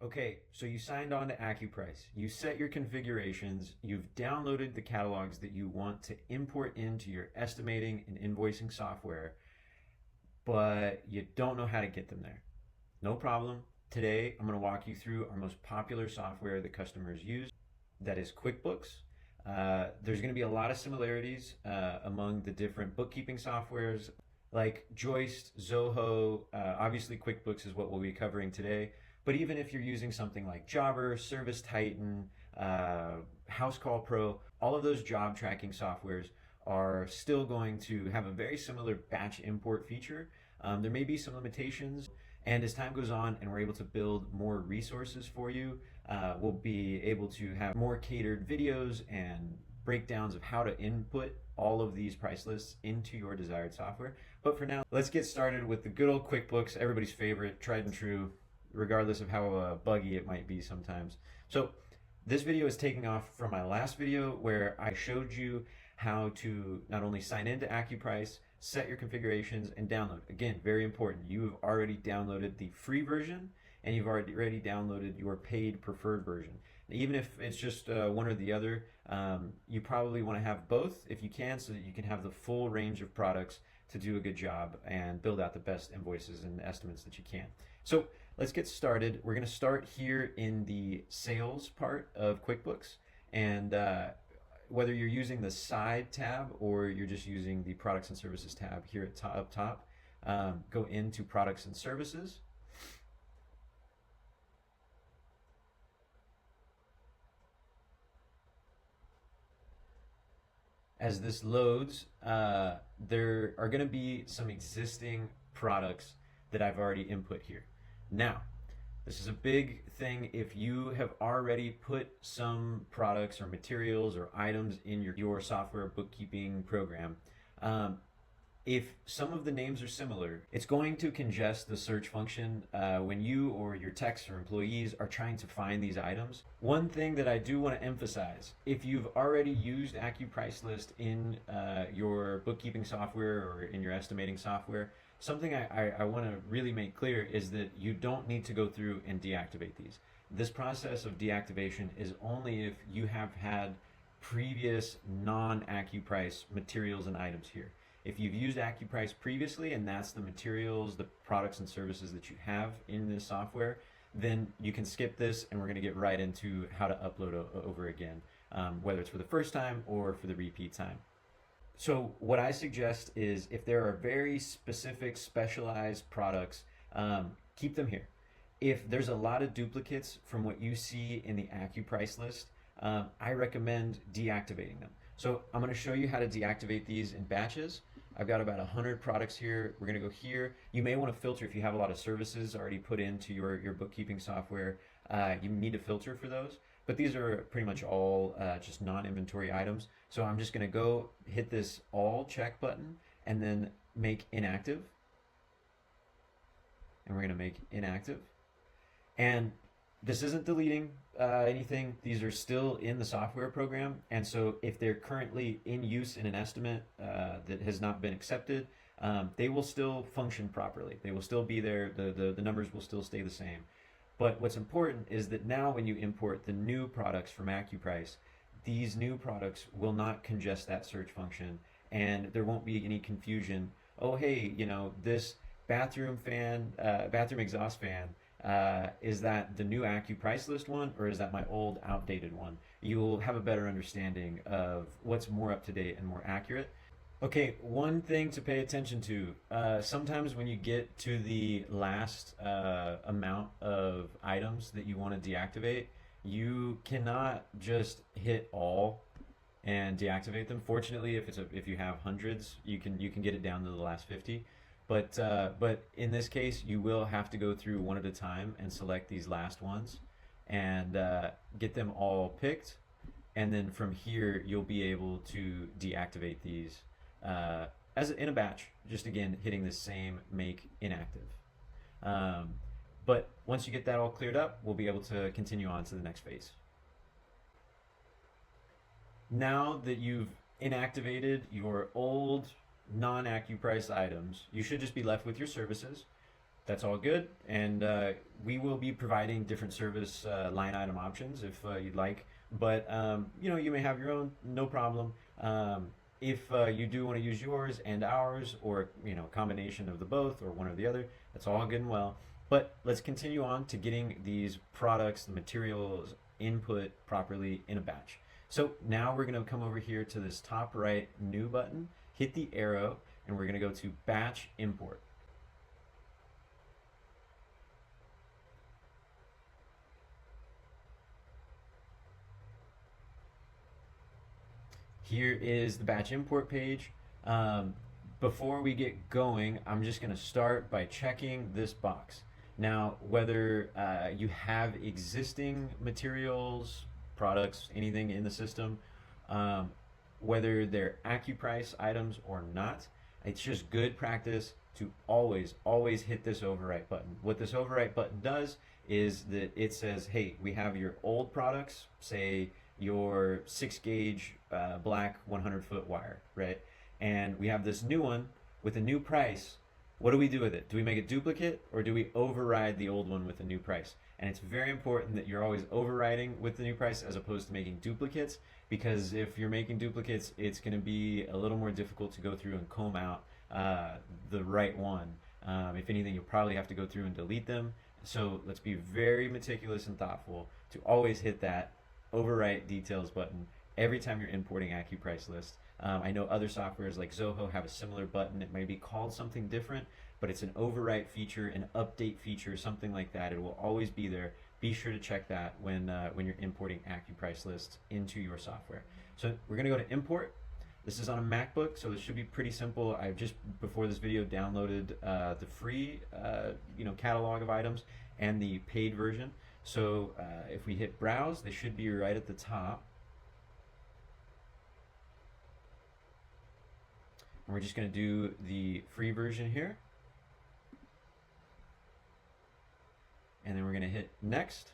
Okay, so you signed on to AccuPrice. You set your configurations. You've downloaded the catalogs that you want to import into your estimating and invoicing software, but you don't know how to get them there. No problem. Today, I'm going to walk you through our most popular software that customers use, that is QuickBooks. There's going to be a lot of similarities among the different bookkeeping softwares like Joist, Zoho. Obviously, QuickBooks is what we'll be covering today. But even if you're using something like Jobber, Service Titan, House Call Pro, all of those job tracking softwares are still going to have a very similar batch import feature. There may be some limitations, and as time goes on and we're able to build more resources for you, we'll be able to have more catered videos and breakdowns of how to input all of these price lists into your desired software. But for now, let's get started with the good old QuickBooks, everybody's favorite, tried and true, regardless of how buggy it might be sometimes. So this video is taking off from my last video where I showed you how to not only sign into AccuPrice, set your configurations, and download. Again, very important. You have already downloaded the free version and you've already downloaded your paid preferred version. Even if it's just one or the other, you probably want to have both if you can, so that you can have the full range of products to do a good job and build out the best invoices and estimates that you can. So let's get started. We're going to start here in the sales part of QuickBooks, and whether you're using the side tab or you're just using the products and services tab here at up top, go into products and services. As this loads, there are going to be some existing products that I've already input here. Now, this is a big thing if you have already put some products or materials or items in your software bookkeeping program. If some of the names are similar, it's going to congest the search function when you or your techs or employees are trying to find these items. One thing that I do want to emphasize, if you've already used AccuPrice List in your bookkeeping software or in your estimating software, something I want to really make clear is that you don't need to go through and deactivate these. This process of deactivation is only if you have had previous non-AccuPrice materials and items here. If you've used AccuPrice previously and that's the materials, the products and services that you have in this software, then you can skip this and we're going to get right into how to upload over again, whether it's for the first time or for the repeat time. So what I suggest is if there are very specific specialized products, keep them here. If there's a lot of duplicates from what you see in the AccuPrice list, I recommend deactivating them. So I'm going to show you how to deactivate these in batches. I've got about 100 products here. We're going to go here. You may want to filter if you have a lot of services already put into your bookkeeping software. You need to filter for those. But these are pretty much all just non-inventory items. So I'm just going to go hit this all check button and then make inactive. And we're going to make inactive. And this isn't deleting anything. These are still in the software program. And so if they're currently in use in an estimate that has not been accepted, they will still function properly. They will still be there. The numbers will still stay the same. But what's important is that now when you import the new products from AccuPrice, these new products will not congest that search function and there won't be any confusion. Oh, hey, this bathroom exhaust fan, is that the new AccuPrice list one or is that my old outdated one? You'll have a better understanding of what's more up to date and more accurate. Okay, one thing to pay attention to, sometimes when you get to the last amount of items that you want to deactivate, you cannot just hit all and deactivate them. Fortunately, if you have hundreds, you can get it down to the last 50. But in this case, you will have to go through one at a time and select these last ones and get them all picked. And then from here, you'll be able to deactivate these as in a batch, just again, hitting the same make inactive. But once you get that all cleared up, we'll be able to continue on to the next phase. Now that you've inactivated your old non-AccuPrice items, you should just be left with your services. That's all good, and we will be providing different service line item options if you'd like. But you may have your own, no problem. If you do want to use yours and ours, or combination of the both, or one or the other, that's all good and well. But let's continue on to getting these products, the materials, input properly in a batch. So now we're going to come over here to this top right new button, hit the arrow, and we're going to go to batch import. Here is the batch import page. Before we get going, I'm just going to start by checking this box. Now, whether you have existing materials, products, anything in the system, whether they're AccuPrice items or not, it's just good practice to always hit this overwrite button. What this overwrite button does is that it says, hey, we have your old products, say your 6 gauge black 100-foot wire, right? And we have this new one with a new price. What do we do with it? Do we make a duplicate, or do we override the old one with the new price? And it's very important that you're always overriding with the new price as opposed to making duplicates, because if you're making duplicates, it's going to be a little more difficult to go through and comb out the right one. If anything, you'll probably have to go through and delete them. So let's be very meticulous and thoughtful to always hit that overwrite details button every time you're importing AccuPrice list. I know other softwares like Zoho have a similar button. It may be called something different, but it's an overwrite feature, an update feature, something like that. It will always be there. Be sure to check that when you're importing AccuPrice lists into your software. So we're going to go to import. This is on a MacBook, so this should be pretty simple. I've just, before this video, downloaded the free catalog of items and the paid version. So if we hit browse, they should be right at the top. And we're just going to do the free version here. And then we're going to hit next.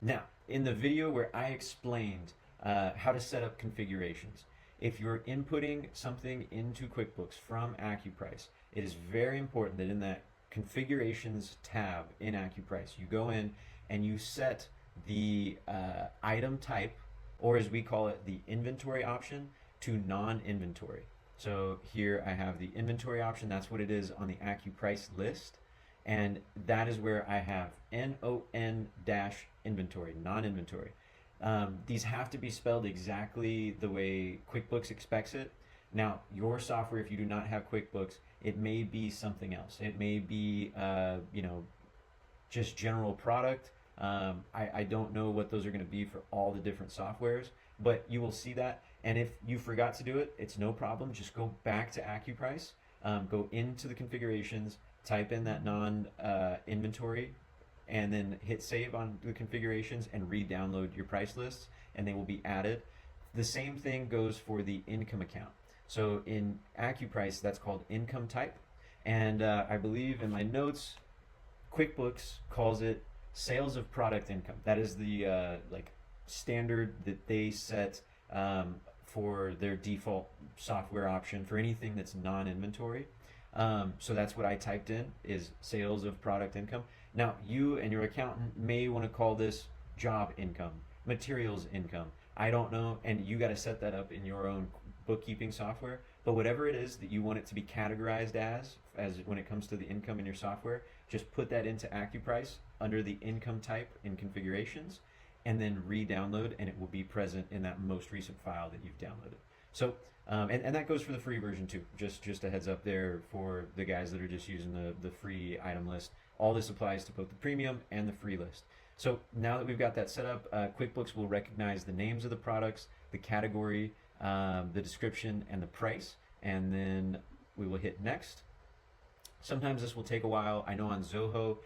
Now, in the video where I explained how to set up configurations, if you're inputting something into QuickBooks from AccuPrice, it is very important that in that configurations tab in AccuPrice, you go in and you set the item type, or as we call it, the inventory option, to non-inventory. So here I have the inventory option. That's what it is on the AccuPrice list. And that is where I have NON-inventory, non-inventory. These have to be spelled exactly the way QuickBooks expects it. Now, your software, if you do not have QuickBooks, it may be something else. It may be, just general product. I don't know what those are going to be for all the different softwares, but you will see that. And if you forgot to do it, it's no problem. Just go back to AccuPrice, go into the configurations, type in that non-inventory, and then hit save on the configurations and re-download your price lists, and they will be added. The same thing goes for the income account. So in AccuPrice, that's called income type. And I believe in my notes, QuickBooks calls it sales of product income. That is the standard that they set for their default software option for anything that's non-inventory. So that's what I typed in, is sales of product income. Now, you and your accountant may want to call this job income, materials income. I don't know, and you got to set that up in your own bookkeeping software. But whatever it is that you want it to be categorized as when it comes to the income in your software, just put that into AccuPrice under the income type in configurations, and then re-download, and it will be present in that most recent file that you've downloaded. So, and that goes for the free version too. Just a heads up there for the guys that are just using the free item list. All this applies to both the premium and the free list. So now that we've got that set up, QuickBooks will recognize the names of the products, the category, the description, and the price, and then we will hit next. Sometimes this will take a while. I know on Zoho,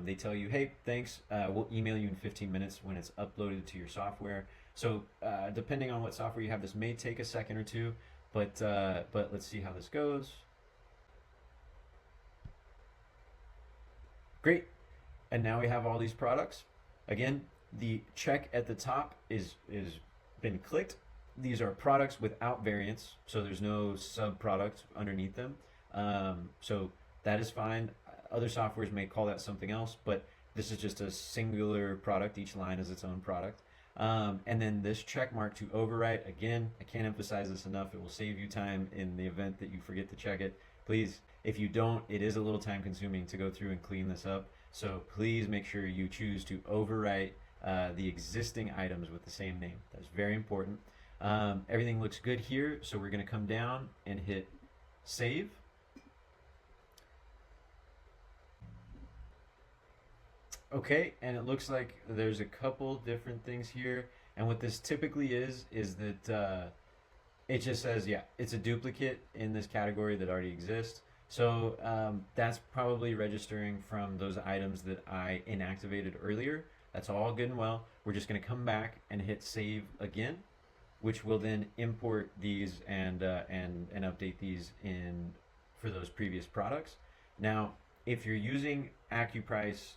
they tell you, hey, thanks, we'll email you in 15 minutes when it's uploaded to your software. So depending on what software you have, this may take a second or two, but let's see how this goes. Great. And now we have all these products. Again, the check at the top is been clicked. These are products without variants, so there's no sub-product underneath them. So that is fine. Other softwares may call that something else, but this is just a singular product. Each line is its own product. And then this check mark to overwrite, again, I can't emphasize this enough. It will save you time in the event that you forget to check it. Please, if you don't, it is a little time consuming to go through and clean this up. So please make sure you choose to overwrite the existing items with the same name. That's very important. Everything looks good here, so we're going to come down and hit save. Okay, and it looks like there's a couple different things here. And what this typically is that it just says, yeah, it's a duplicate in this category that already exists. So that's probably registering from those items that I inactivated earlier. That's all good and well. We're just going to come back and hit save again, which will then import these and update these in for those previous products. Now, if you're using AccuPrice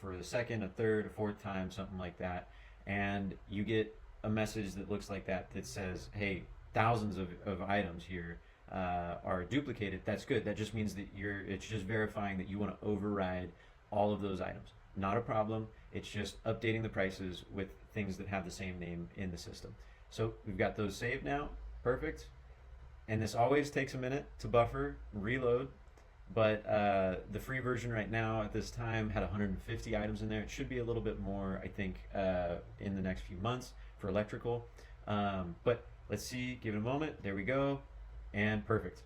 for the second, a third, a fourth time, something like that, and you get a message that looks like that that says, hey, thousands of items here are duplicated, that's good. That just means that it's just verifying that you want to override all of those items. Not a problem. It's just updating the prices with things that have the same name in the system. So we've got those saved now. Perfect. And this always takes a minute to buffer, reload. But the free version right now at this time had 150 items in there. It should be a little bit more, I think, in the next few months for electrical. But let's see, give it a moment. There we go. And perfect.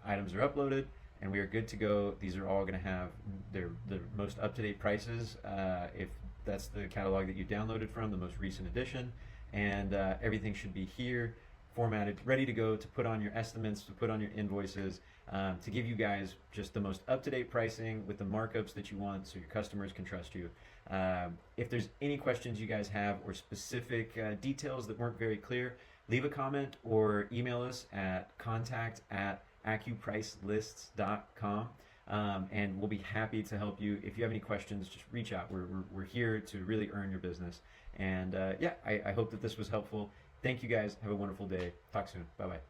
Items are uploaded and we are good to go. These are all going to have the most up-to-date prices if that's the catalog that you downloaded from, the most recent edition. And everything should be here, formatted, ready to go to put on your estimates, to put on your invoices, to give you guys just the most up-to-date pricing with the markups that you want so your customers can trust you. If there's any questions you guys have or specific details that weren't very clear, leave a comment or email us at contact@AccuPriceLists.com. And we'll be happy to help you. If you have any questions, just reach out. We're here to really earn your business. And yeah, I hope that this was helpful. Thank you guys. Have a wonderful day. Talk soon. Bye-bye.